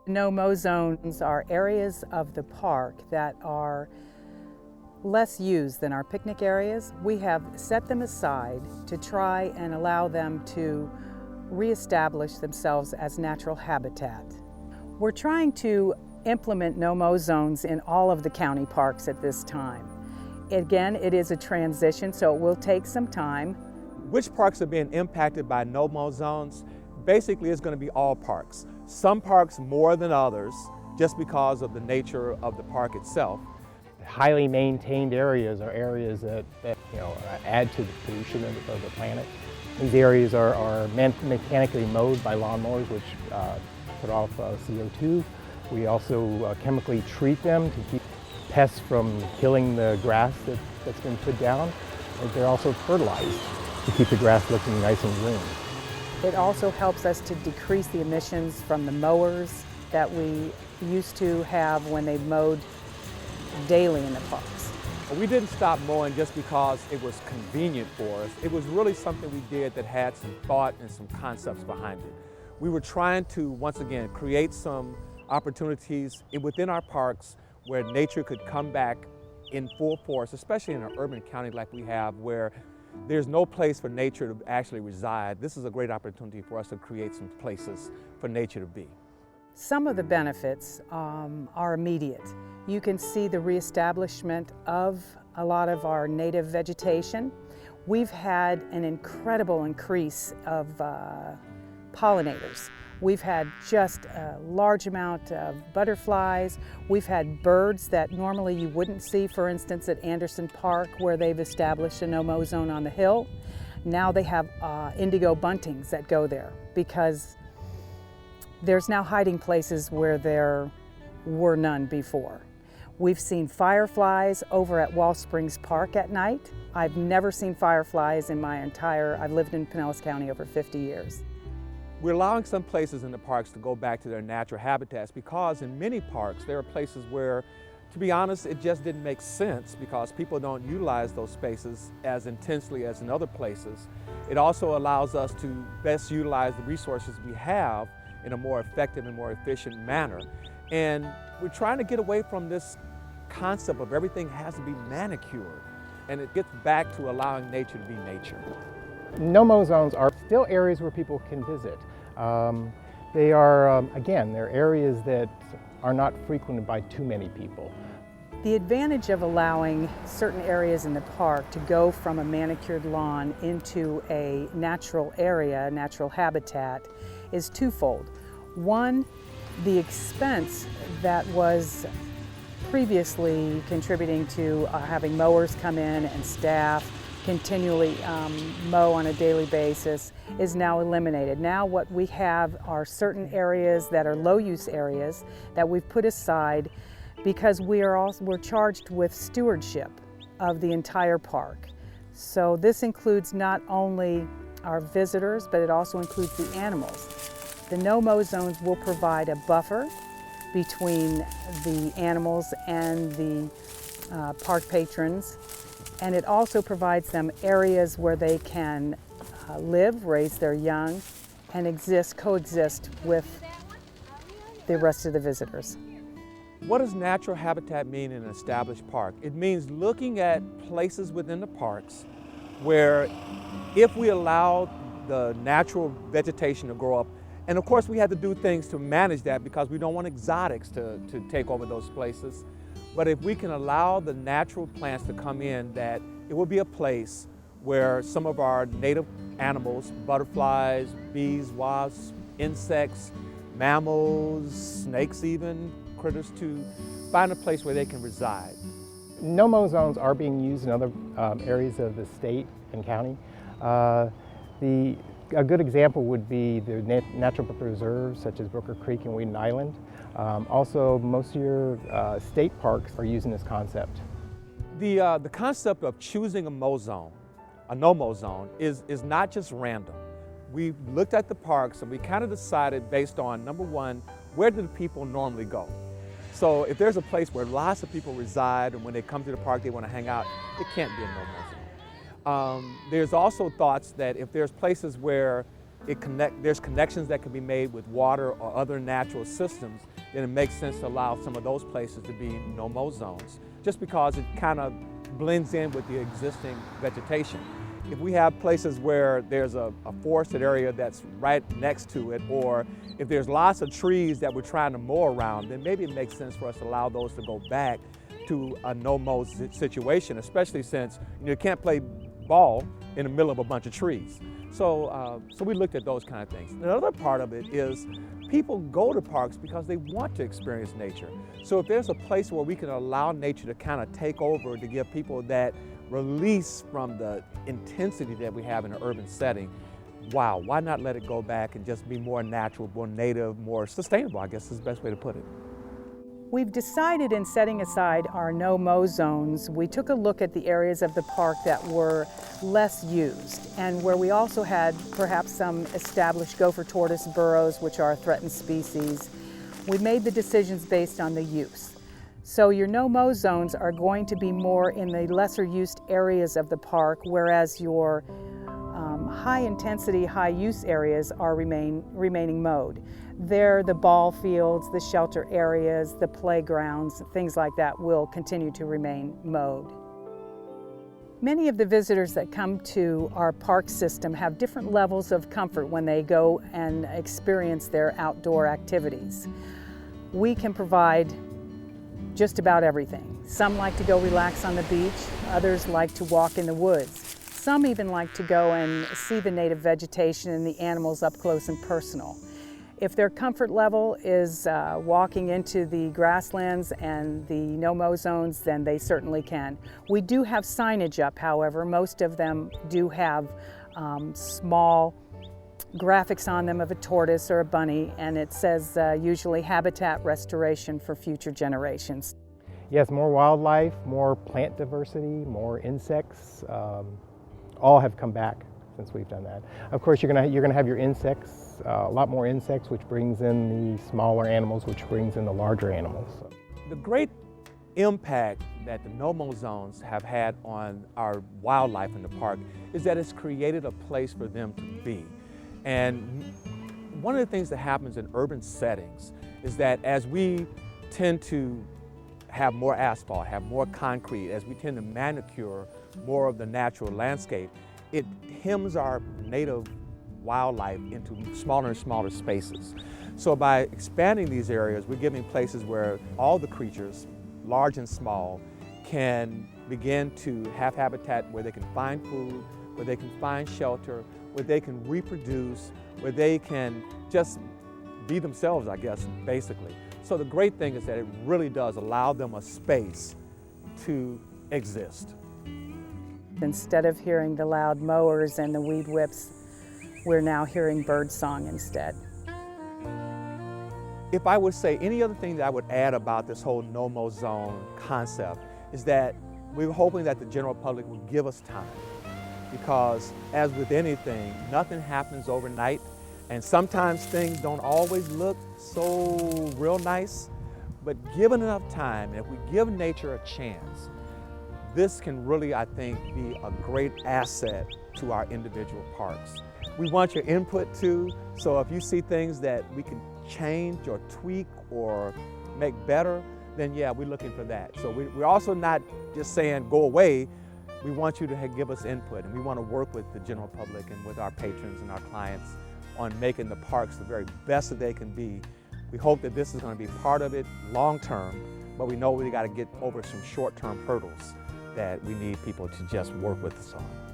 No-mow zones are areas of the park that are less used than our picnic areas. We have set them aside to try and allow them to reestablish themselves as natural habitat. We're trying to implement no-mow zones in all of the county parks at this time. Again, it is a transition, so it will take some time. Which parks are being impacted by no-mow zones? Basically, it's going to be all parks. Some parks more than others, just because of the nature of the park itself. Highly maintained areas are areas that add to the pollution of the planet. These areas are mechanically mowed by lawnmowers, which put off CO2. We also chemically treat them to keep pests from killing the grass that's been put down. And they're also fertilized to keep the grass looking nice and green. It also helps us to decrease the emissions from the mowers that we used to have when they mowed daily in the parks. We didn't stop mowing just because it was convenient for us. It was really something we did that had some thought and some concepts behind it. We were trying to, once again, create some opportunities within our parks where nature could come back in full force, especially in an urban county like we have, where there's no place for nature to actually reside. This is a great opportunity for us to create some places for nature to be. Some of the benefits are immediate. You can see the reestablishment of a lot of our native vegetation. We've had an incredible increase of pollinators. We've had just a large amount of butterflies. We've had birds that normally you wouldn't see, for instance, at Anderson Park, where they've established a no-mow zone on the hill. Now they have indigo buntings that go there because there's now hiding places where there were none before. We've seen fireflies over at Wall Springs Park at night. I've never seen fireflies in I've lived in Pinellas County over 50 years. We're allowing some places in the parks to go back to their natural habitats because in many parks there are places where, to be honest, it just didn't make sense because people don't utilize those spaces as intensely as in other places. It also allows us to best utilize the resources we have in a more effective and more efficient manner. And we're trying to get away from this concept of everything has to be manicured, and it gets back to allowing nature to be nature. No-mow zones are still areas where people can visit. They are, again, they're areas that are not frequented by too many people. The advantage of allowing certain areas in the park to go from a manicured lawn into a natural area, natural habitat, is twofold. One, the expense that was previously contributing to having mowers come in and staff continually mow on a daily basis is now eliminated. Now what we have are certain areas that are low-use areas that we've put aside because we're charged with stewardship of the entire park. So this includes not only our visitors, but it also includes the animals. The no-mow zones will provide a buffer between the animals and the park patrons, and it also provides them areas where they can live, raise their young, and coexist with the rest of the visitors. What does natural habitat mean in an established park? It means looking at places within the parks where if we allow the natural vegetation to grow up, and of course we have to do things to manage that because we don't want exotics to take over those places. But if we can allow the natural plants to come in, that it will be a place where some of our native animals, butterflies, bees, wasps, insects, mammals, snakes even, critters, to find a place where they can reside. No-mow zones are being used in other areas of the state and county. A good example would be the natural preserves such as Brooker Creek and Weedon Island. Also, most of your state parks are using this concept. The concept of choosing a mow zone, a no-mow zone, is not just random. We looked at the parks and we kind of decided based on, number one, where do the people normally go? So if there's a place where lots of people reside and when they come to the park they want to hang out, it can't be a no-mow zone. There's also thoughts that if there's places where there's connections that can be made with water or other natural systems, then it makes sense to allow some of those places to be no-mow zones, just because it kind of blends in with the existing vegetation. If we have places where there's a forested area that's right next to it, or if there's lots of trees that we're trying to mow around, then maybe it makes sense for us to allow those to go back to a no-mow situation, especially since you can't play ball in the middle of a bunch of trees. So we looked at those kind of things. Another part of it is people go to parks because they want to experience nature. So if there's a place where we can allow nature to kind of take over, to give people that release from the intensity that we have in an urban setting, wow, why not let it go back and just be more natural, more native, more sustainable, I guess is the best way to put it. We've decided in setting aside our no-mow zones, we took a look at the areas of the park that were less used and where we also had perhaps some established gopher tortoise burrows, which are a threatened species. We made the decisions based on the use. So your no-mow zones are going to be more in the lesser used areas of the park, whereas your high-intensity, high-use areas are remaining mowed. There, the ball fields, the shelter areas, the playgrounds, things like that will continue to remain mowed. Many of the visitors that come to our park system have different levels of comfort when they go and experience their outdoor activities. We can provide just about everything. Some like to go relax on the beach, others like to walk in the woods. Some even like to go and see the native vegetation and the animals up close and personal. If their comfort level is walking into the grasslands and the no-mow zones, then they certainly can. We do have signage up, however. Most of them do have small graphics on them of a tortoise or a bunny, and it says usually habitat restoration for future generations. Yes, more wildlife, more plant diversity, more insects, all have come back since we've done that. Of course, you're gonna have your insects, a lot more insects, which brings in the smaller animals, which brings in the larger animals. The great impact that the no-mow zones have had on our wildlife in the park is that it's created a place for them to be. And one of the things that happens in urban settings is that as we tend to have more asphalt, have more concrete, as we tend to manicure more of the natural landscape, it hems our native wildlife into smaller and smaller spaces. So by expanding these areas, we're giving places where all the creatures, large and small, can begin to have habitat where they can find food, where they can find shelter, where they can reproduce, where they can just be themselves, I guess, basically. So the great thing is that it really does allow them a space to exist. Instead of hearing the loud mowers and the weed whips, we're now hearing bird song instead. If I would say any other thing that I would add about this whole no-mow zone concept is that we were hoping that the general public would give us time, because as with anything, nothing happens overnight, and sometimes things don't always look so real nice, but given enough time, and if we give nature a chance, this can really, I think, be a great asset to our individual parks. We want your input too, so if you see things that we can change or tweak or make better, then yeah, we're looking for that. So we're also not just saying go away. We want you to give us input, and we want to work with the general public and with our patrons and our clients on making the parks the very best that they can be. We hope that this is going to be part of it long term, but we know we got to get over some short-term hurdles that we need people to just work with us on.